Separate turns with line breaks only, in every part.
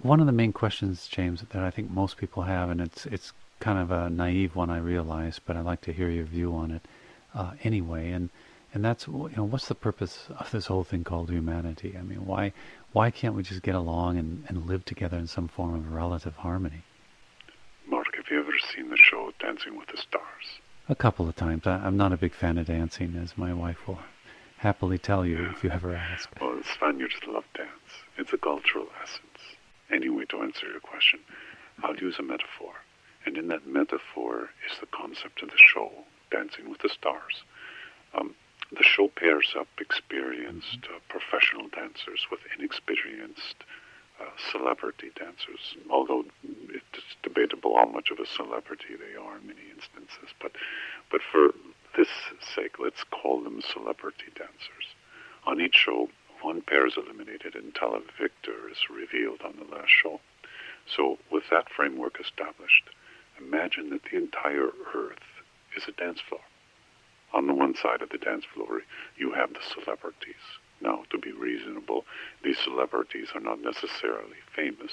one of the main questions, James, that I think most people have, and it's kind of a naive one, I realize, but I'd like to hear your view on it anyway. And that's, what's the purpose of this whole thing called humanity? I mean, why can't we just get along and live together in some form of relative harmony?
Mark, have you ever seen the show Dancing with the Stars?
A couple of times. I'm not a big fan of dancing, as my wife will happily tell you if you ever ask.
Well, it's fun. You just love dance. It's a cultural essence. Anyway, to answer your question, I'll use a metaphor. And in that metaphor is the concept of the show, Dancing with the Stars. The show pairs up experienced professional dancers with inexperienced celebrity dancers, although it's debatable how much of a celebrity they are in many instances. But for this sake, let's call them celebrity dancers. On each show, one pair is eliminated until a victor is revealed on the last show. So with that framework established, imagine that the entire earth is a dance floor. On the one side of the dance floor, you have the celebrities. Now, to be reasonable, these celebrities are not necessarily famous.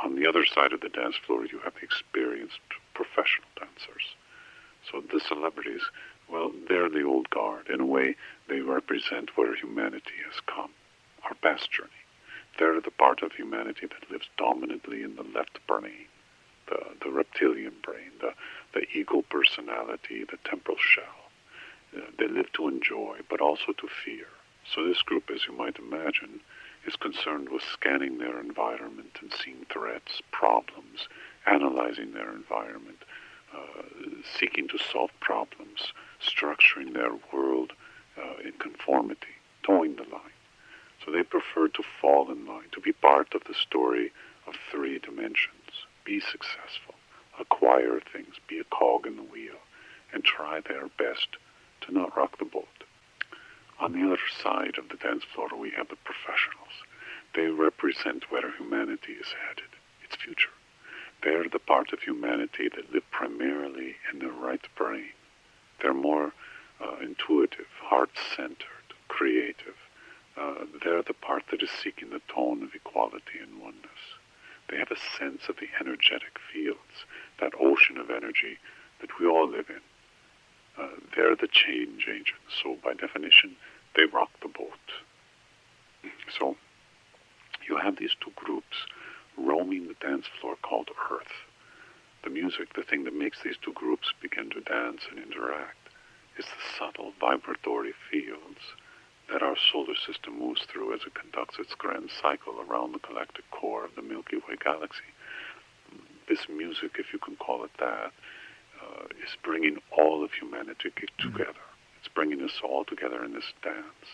On the other side of the dance floor, you have the experienced professional dancers. So the celebrities, well, they're the old guard. In a way, they represent where humanity has come, our past journey. They're the part of humanity that lives dominantly in the left brain, the reptilian brain, the ego personality, the temporal shell. They live to enjoy, but also to fear. So this group, as you might imagine, is concerned with scanning their environment and seeing threats, problems, analyzing their environment, seeking to solve problems, structuring their world in conformity, towing the line. So they prefer to fall in line, to be part of the story of three dimensions, be successful, acquire things, be a cog in the wheel, and try their best to not rock the boat. On the other side of the dance floor, we have the professionals. They represent where humanity is headed, its future. They're the part of humanity that live primarily in the right brain. They're more intuitive, heart-centered, creative. They're the part that is seeking the tone of equality and oneness. They have a sense of the energetic fields, that ocean of energy that we all live in. They're the change agents, so by definition, they rock the boat. So you have these two groups roaming the dance floor called Earth. The music, the thing that makes these two groups begin to dance and interact, is the subtle vibratory fields that our solar system moves through as it conducts its grand cycle around the galactic core of the Milky Way galaxy. This music, if you can call it that, is bringing all of humanity together. It's bringing us all together in this dance.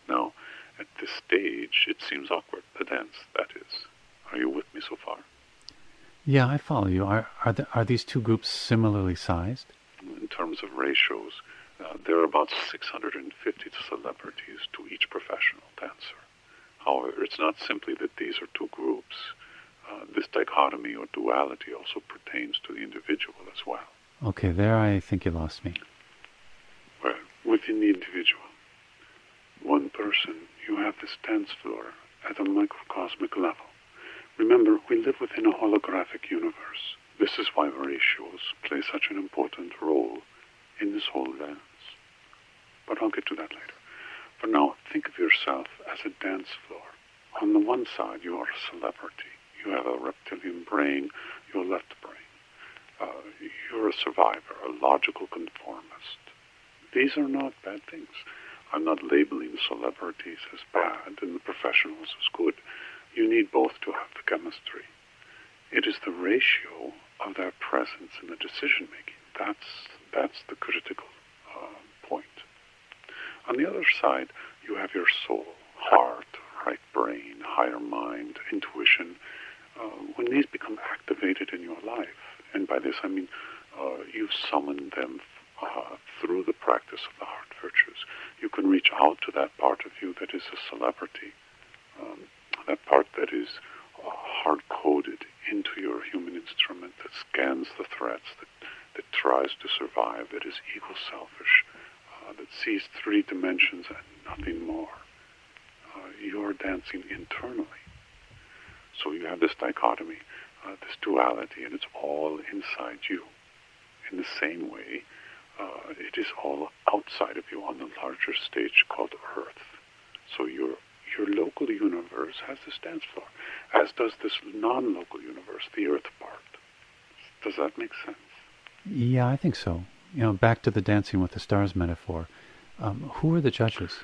Now, at this stage, it seems awkward, the dance, that is. Are you with me so far?
Yeah, I follow you. Are these two groups similarly sized?
In terms of ratios, there are about 650 celebrities to each professional dancer. However, it's not simply that these are two groups. This dichotomy or duality also pertains to the individual as well.
Okay, there I think you lost me.
Well, within the individual, one person, you have this dance floor at a microcosmic level. Remember, we live within a holographic universe. This is why ratios play such an important role in this whole dance. But I'll get to that later. For now, think of yourself as a dance floor. On the one side, you are a celebrity. You have a reptilian brain, your left brain. You're a survivor, a logical conformist. These are not bad things. I'm not labeling celebrities as bad and the professionals as good. You need both to have the chemistry. It is the ratio of their presence in the decision-making. That's the critical point. On the other side, you have your soul, heart, right brain, higher mind, intuition. When these become activated in your life, and by this I mean you summon them through the practice of the heart virtues, you can reach out to that part of you that is a celebrity, that part that is hard-coded into your human instrument, that scans the threats, that tries to survive, that is ego-selfish, that sees three dimensions and nothing more. You're dancing internally. So you have this dichotomy, this duality, and it's all inside you. In the same way, it is all outside of you on the larger stage called Earth. So your local universe has this dance floor, as does this non-local universe, the Earth part. Does that make sense?
Yeah, I think so. Back to the Dancing with the Stars metaphor. Who are the judges?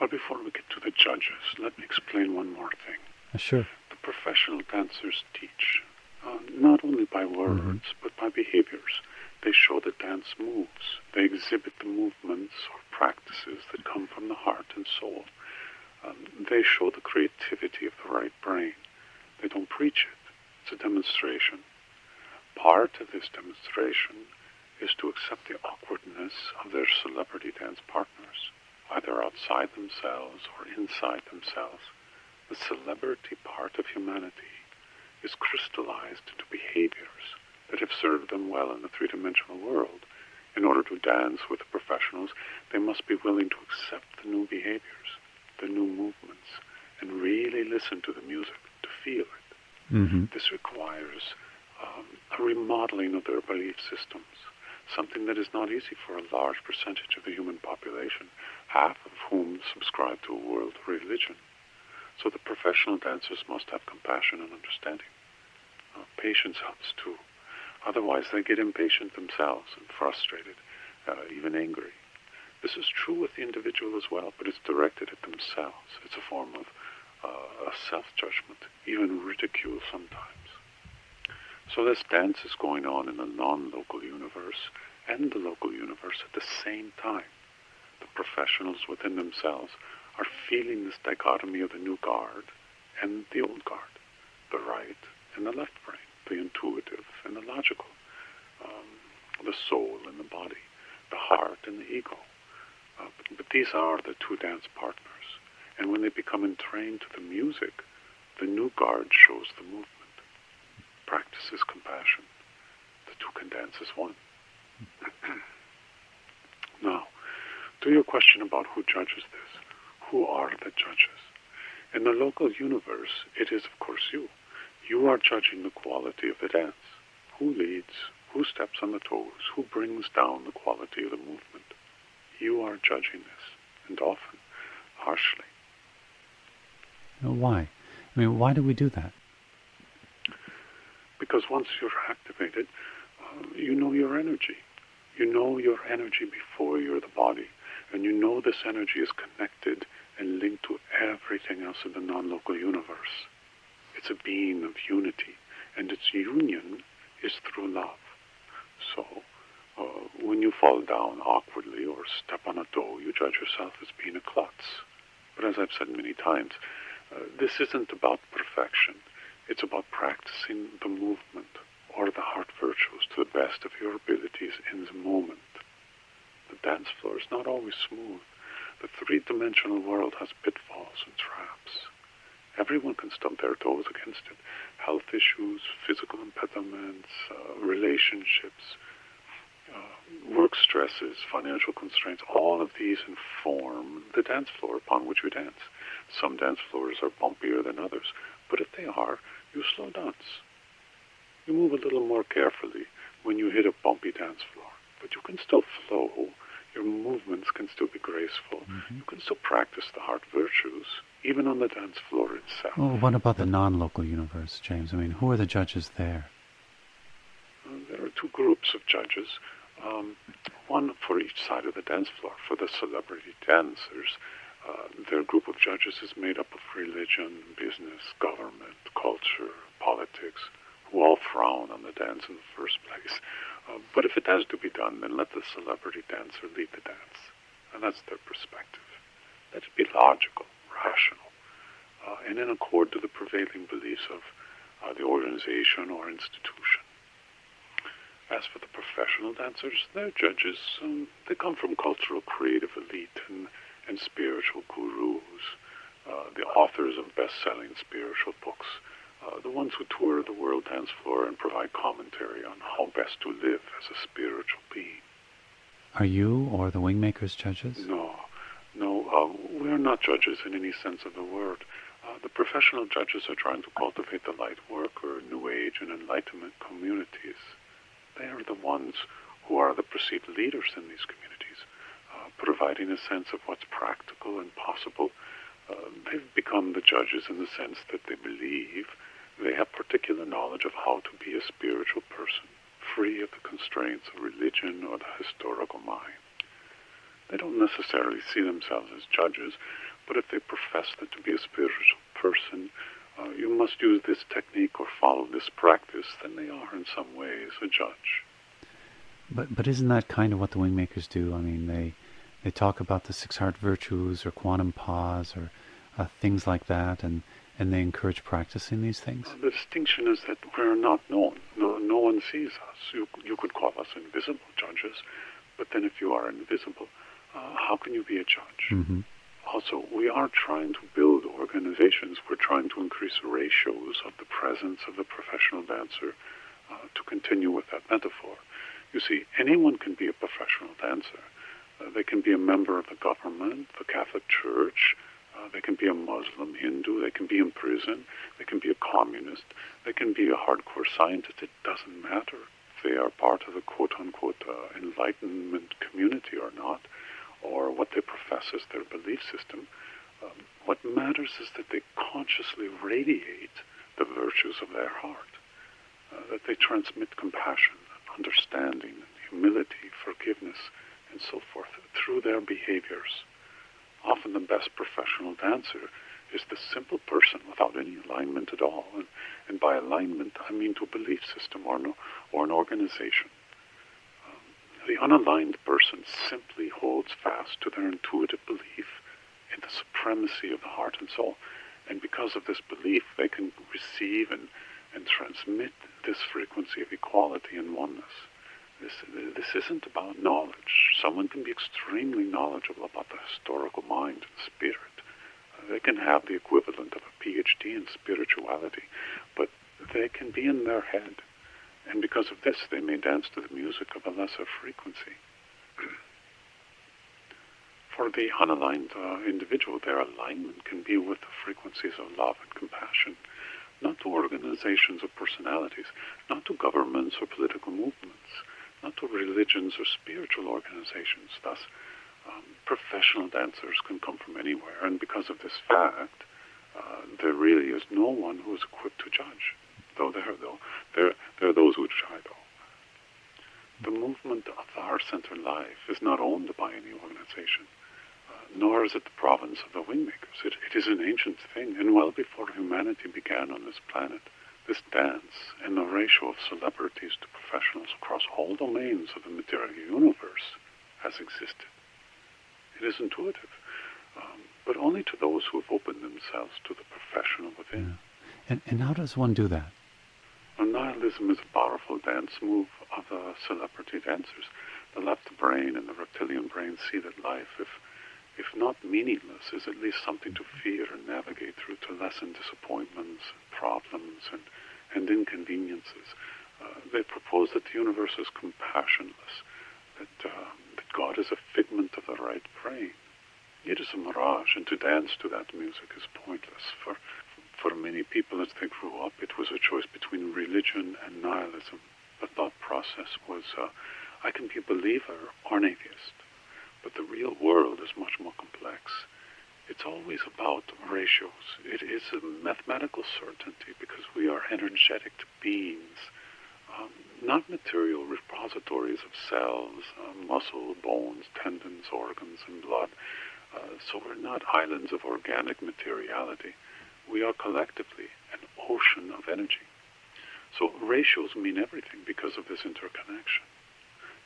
Well, before we get to the judges, let me explain one more thing.
Sure.
The professional dancers teach, not only by words, but by behaviors. They show the dance moves. They exhibit the movements or practices that come from the heart and soul. They show the creativity of the right brain. They don't preach it. It's a demonstration. Part of this demonstration is to accept the awkwardness of their celebrity dance partners, either outside themselves or inside themselves. The celebrity part of humanity is crystallized into behaviors that have served them well in the three-dimensional world. In order to dance with the professionals, they must be willing to accept the new behaviors, the new movements, and really listen to the music, to feel it. This requires a remodeling of their belief systems, something that is not easy for a large percentage of the human population, half of whom subscribe to a world religion. So the professional dancers must have compassion and understanding. Patience helps too. Otherwise, they get impatient themselves and frustrated, even angry. This is true with the individual as well, but it's directed at themselves. It's a form of a self-judgment, even ridicule sometimes. So this dance is going on in the non-local universe and the local universe at the same time. The professionals within themselves are feeling this dichotomy of the new guard and the old guard, the right and the left brain, the intuitive and the logical, the soul and the body, the heart and the ego. But these are the two dance partners. And when they become entrained to the music, the new guard shows the movement, practices compassion. The two can dance as one. Now, to your question about who judges this, who are the judges? In the local universe, it is, of course, you. You are judging the quality of the dance. Who leads? Who steps on the toes? Who brings down the quality of the movement? You are judging this, and often harshly.
Why? I mean, why do we do that?
Because once you're activated, you know your energy. You know your energy before you're the body. And you know this energy is connected and linked to everything else in the non-local universe. It's a being of unity, and its union is through love. So, when you fall down awkwardly or step on a toe, you judge yourself as being a klutz. But as I've said many times, this isn't about perfection. It's about practicing the movement or the heart virtues to the best of your abilities in the moment. The dance floor is not always smooth. The three-dimensional world has pitfalls and traps. Everyone can stub their toes against it. Health issues, physical impediments, relationships, work stresses, financial constraints, all of these inform the dance floor upon which we dance. Some dance floors are bumpier than others, but if they are, you slow dance. You move a little more carefully when you hit a bumpy dance floor, but you can still flow. Your movements can still be graceful. You can still practice the heart virtues, even on the dance floor itself.
Well, what about the non-local universe, James? I mean, who are the judges there?
There are two groups of judges, one for each side of the dance floor. For the celebrity dancers, their group of judges is made up of religion, business, government, culture, politics, who all frown on the dance in the first place. But if it has to be done, then let the celebrity dancer lead the dance. And that's their perspective. Let it be logical, rational, and in accord to the prevailing beliefs of the organization or institution. As for the professional dancers, they're judges. They come from cultural, creative elite and spiritual gurus, the authors of best-selling spiritual books, the ones who tour the world dance floor and provide commentary on how best to live as a spiritual being.
Are you or the Wingmakers judges?
No, we're not judges in any sense of the word. The professional judges are trying to cultivate the light worker, New Age, and Enlightenment communities. They are the ones who are the perceived leaders in these communities, providing a sense of what's practical and possible. They've become the judges in the sense that they believe they have particular knowledge of how to be a spiritual person, free of the constraints of religion or the historical mind. They don't necessarily see themselves as judges, but if they profess that to be a spiritual person, you must use this technique or follow this practice, then they are in some ways a judge.
But isn't that kind of what the wingmakers do? I mean, they talk about the 6 heart virtues or quantum pause or things like that, and they encourage practicing these things?
The distinction is that we're not known. No one sees us. You could call us invisible judges, but then if you are invisible, how can you be a judge?
Mm-hmm.
Also, we are trying to build organizations. We're trying to increase ratios of the presence of the professional dancer to continue with that metaphor. You see, anyone can be a professional dancer. They can be a member of the government, the Catholic Church. They can be a Muslim, Hindu. They can be in prison. They can be a communist. They can be a hardcore scientist. It doesn't matter if they are part of the quote-unquote Enlightenment community or not, or what they profess as their belief system. What matters is that they consciously radiate the virtues of their heart, that they transmit compassion, understanding, humility, forgiveness, and so forth through their behaviors. Often the best professional dancer is the simple person without any alignment at all. And by alignment, I mean to a belief system or an organization. The unaligned person simply holds fast to their intuitive belief in the supremacy of the heart and soul. And because of this belief, they can receive and transmit this frequency of equality and oneness. This isn't about knowledge. Someone can be extremely knowledgeable about the historical mind and spirit. They can have the equivalent of a PhD in spirituality, but they can be in their head. And because of this, they may dance to the music of a lesser frequency. For the unaligned individual, their alignment can be with the frequencies of love and compassion, not to organizations or personalities, not to governments or political movements, not to religions or spiritual organizations. Thus, professional dancers can come from anywhere, and because of this fact, there really is no one who is equipped to judge. There are those who try, though. The movement of the heart-centered life is not owned by any organization, nor is it the province of the wingmakers. It is an ancient thing, and well before humanity began on this planet, this dance and the ratio of celebrities to professionals across all domains of the material universe has existed. It is intuitive, but only to those who have opened themselves to the professional within.
Yeah. And how does one do that?
Nihilism is a powerful dance move of the celebrity dancers. The left brain and the reptilian brain see that life, if not meaningless, is at least something to fear and navigate through to lessen disappointments, problems, and inconveniences. They propose that the universe is compassionless, that God is a figment of the right brain. It is a mirage, and to dance to that music is pointless. For many people as they grew up, it was a choice between religion and nihilism. The thought process was, I can be a believer or an atheist. But the real world is much more complex. It's always about ratios. It is a mathematical certainty because we are energetic beings, not material repositories of cells, muscle, bones, tendons, organs, and blood. So we're not islands of organic materiality. We are collectively an ocean of energy. So ratios mean everything because of this interconnection.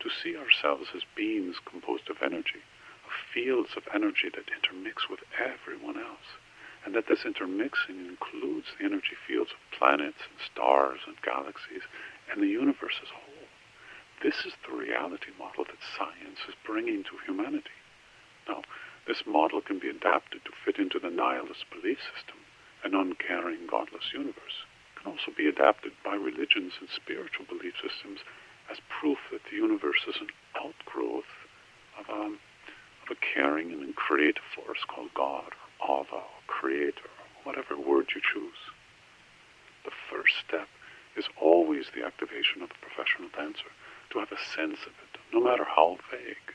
To see ourselves as beings composed of energy, of fields of energy that intermix with everyone else, and that this intermixing includes the energy fields of planets and stars and galaxies and the universe as a whole. This is the reality model that science is bringing to humanity. Now, this model can be adapted to fit into the nihilist belief system, an uncaring, godless universe. It can also be adapted by religions and spiritual belief systems as proof that the universe is an outgrowth of a caring and creative force called God, or Ava, or Creator, or whatever word you choose. The first step is always the activation of the professional dancer, to have a sense of it, no matter how vague,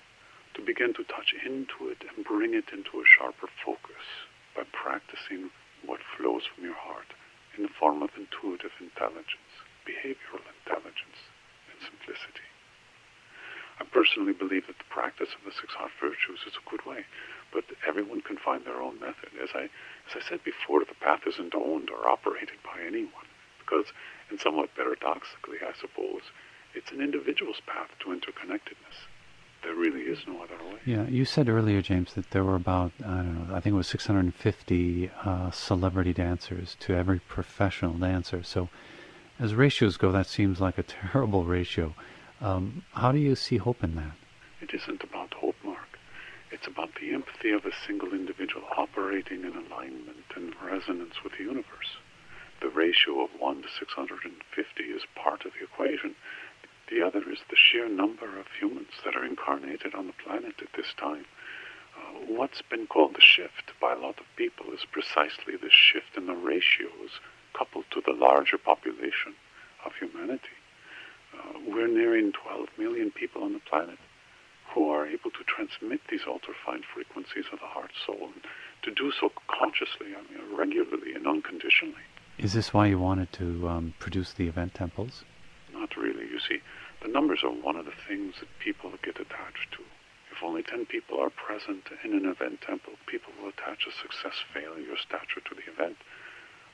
to begin to touch into it and bring it into a sharper focus by practicing what flows from your heart in the form of intuitive intelligence, behavioral intelligence, and simplicity. I personally believe that the practice of the 6 heart virtues is a good way, but everyone can find their own method. As I said before, the path isn't owned or operated by anyone, because, and somewhat paradoxically, I suppose, it's an individual's path to interconnectedness. There really is no other way.
Yeah, you said earlier, James, that there were about, I don't know, I think it was 650 celebrity dancers to every professional dancer. So as ratios go, that seems like a terrible ratio. How do you see hope in that?
It isn't about hope, Mark. It's about the empathy of a single individual operating in alignment and resonance with the universe. The ratio of 1 to 650 is part of the equation. The other is the sheer number of humans that are incarnated on the planet at this time. What's been called the shift by a lot of people is precisely the shift in the ratios coupled to the larger population of humanity. We're nearing 12 million people on the planet who are able to transmit these ultra-fine frequencies of the heart soul, and to do so consciously, regularly and unconditionally.
Is this why you wanted to produce the event temples?
Not really. You see, the numbers are one of the things that people get attached to. If only 10 people are present in an event temple, people will attach a success-failure stature to the event.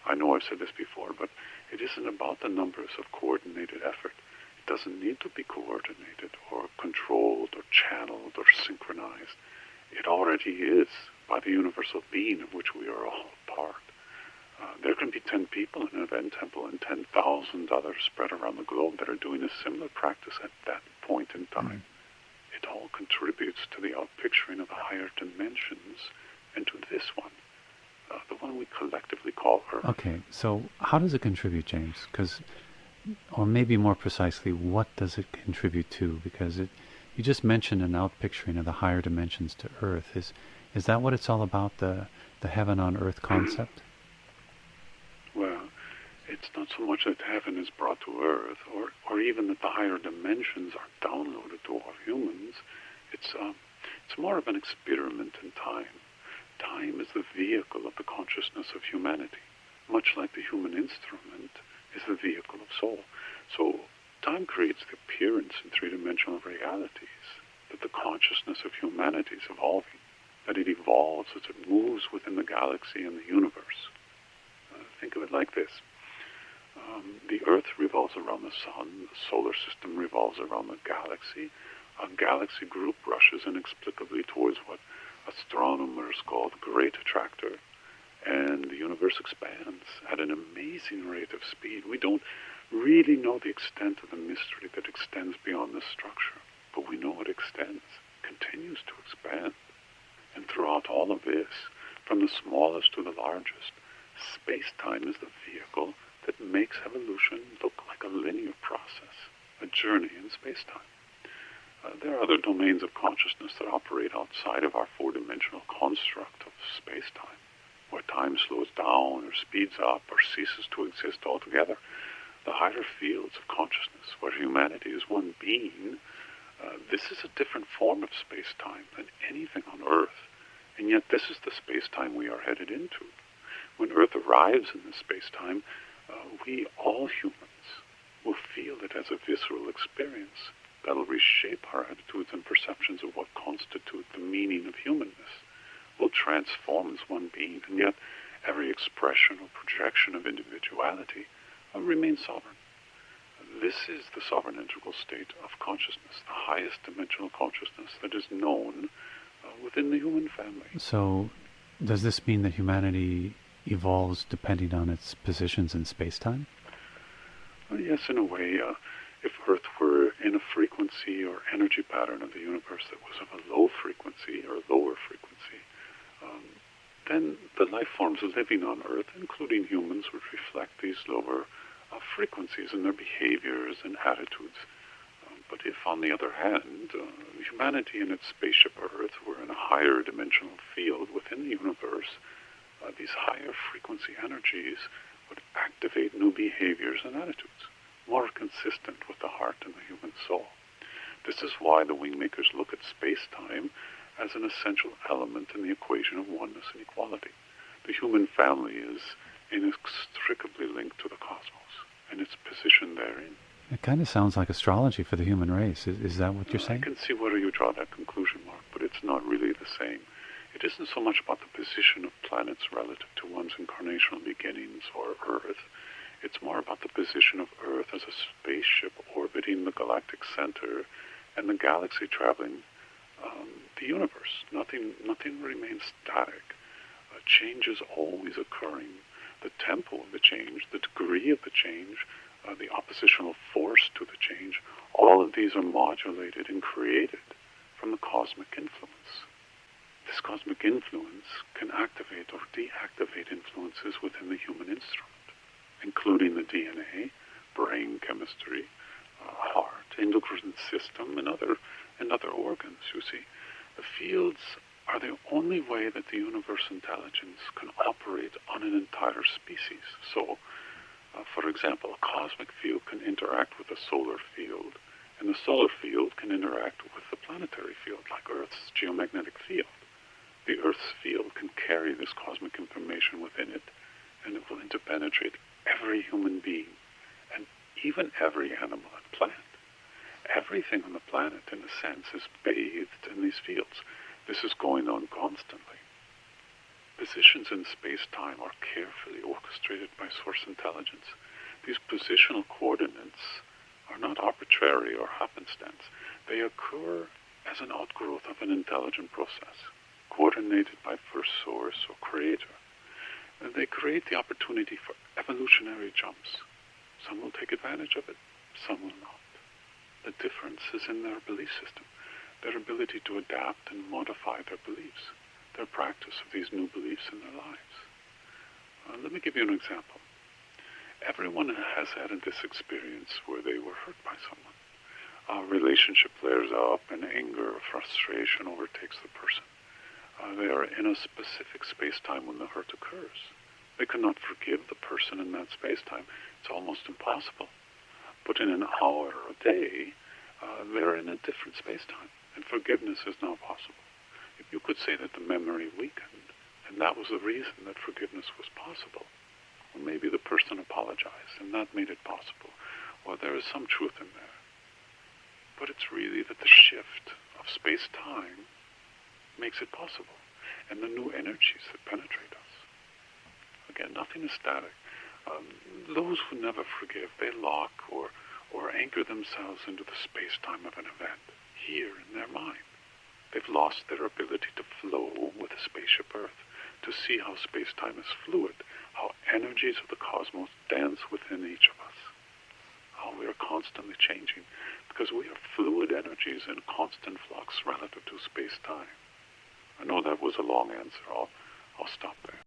I know I've said this before, but it isn't about the numbers of coordinated effort. It doesn't need to be coordinated or controlled or channeled or synchronized. It already is by the universal being of which we are all part. There can be 10 people in an event temple and 10,000 others spread around the globe that are doing a similar practice at that point in time. It all contributes to the outpicturing of the higher dimensions and to this one, the one we collectively call Earth.
Okay, so how does it contribute, James? Or maybe more precisely, what does it contribute to? Because you just mentioned an outpicturing of the higher dimensions to Earth. Is that what it's all about, the heaven on Earth concept?
Well, it's not so much that heaven is brought to Earth, or even that the higher dimensions are downloaded to all humans. It's more of an experiment in time. Time is the vehicle of the consciousness of humanity, much like the human instrument is the vehicle of soul. So time creates the appearance in three-dimensional realities that the consciousness of humanity is evolving, that it evolves as it moves within the galaxy and the universe. Think of it like this. The Earth revolves around the Sun, the solar system revolves around the galaxy, a galaxy group rushes inexplicably towards what astronomers call the Great Attractor, and the universe expands at an amazing rate of speed. We don't really know the extent of the mystery that extends beyond this structure, but we know it extends, continues to expand. And throughout all of this, from the smallest to the largest, space-time is the vehicle that makes evolution look like a linear process, a journey in space-time. There are other domains of consciousness that operate outside of our four-dimensional construct of space-time, where time slows down or speeds up or ceases to exist altogether. The higher fields of consciousness, where humanity is one being, this is a different form of space-time than anything on Earth, and yet this is the space-time we are headed into. When Earth arrives in this space-time, we, all humans, will feel it as a visceral experience that will reshape our attitudes and perceptions of what constitute the meaning of humanness, will transform as one being, and yet every expression or projection of individuality remains sovereign. This is the sovereign integral state of consciousness, the highest dimensional consciousness that is known within the human family.
So, does this mean that humanity evolves depending on its positions in space-time?
Yes, in a way. If Earth were in a frequency or energy pattern of the universe that was of a low frequency or lower frequency, then the life forms living on Earth, including humans, would reflect these lower frequencies in their behaviors and attitudes. But if, on the other hand, humanity and its spaceship Earth were in a higher dimensional field within the universe, these higher frequency energies would activate new behaviors and attitudes, more consistent with the heart and the human soul. This is why the wingmakers look at space-time as an essential element in the equation of oneness and equality. The human family is inextricably linked to the cosmos and its position therein.
It kind of sounds like astrology for the human race. Is that what you're saying?
I can see where you draw that conclusion, Mark, but it's not really the same. It isn't so much about the position of planets relative to one's incarnational beginnings or Earth. It's more about the position of Earth as a spaceship orbiting the galactic center and the galaxy traveling the universe. Nothing remains static. Change is always occurring. The tempo of the change, the degree of the change, the oppositional force to the change, all of these are modulated and created from the cosmic influence. This cosmic influence can activate or deactivate influences within the human instrument, including the DNA, brain chemistry, heart, endocrine system, and other organs, you see. The fields are the only way that the universe intelligence can operate on an entire species. So, for example, a cosmic field can interact with a solar field, and the solar field can interact with the planetary field, like Earth's geomagnetic field. The Earth's field can carry this cosmic information within it, and it will interpenetrate every human being, and even every animal and plant. Everything on the planet, in a sense, is bathed in these fields. This is going on constantly. Positions in space-time are carefully orchestrated by source intelligence. These positional coordinates are not arbitrary or happenstance. They occur as an outgrowth of an intelligent process, coordinated by first source or creator. And they create the opportunity for evolutionary jumps. Some will take advantage of it, some will not. The difference is in their belief system, their ability to adapt and modify their beliefs, their practice of these new beliefs in their lives. Let me give you an example. Everyone has had this experience where they were hurt by someone. A relationship flares up and anger or frustration overtakes the person. They are in a specific space-time when the hurt occurs. They cannot forgive the person in that space-time. It's almost impossible. But in an hour or a day, they're in a different space-time, and forgiveness is now possible. If you could say that the memory weakened, and that was the reason that forgiveness was possible, or maybe the person apologized, and that made it possible, well, there is some truth in there. But it's really that the shift of space-time makes it possible, and the new energies that penetrate us. Again, nothing is static. Those who never forgive, they lock or anchor themselves into the space-time of an event, here in their mind. They've lost their ability to flow with the spaceship Earth, to see how space-time is fluid, how energies of the cosmos dance within each of us, how we are constantly changing, because we are fluid energies in constant flux relative to space-time. I know that was a long answer. I'll stop there.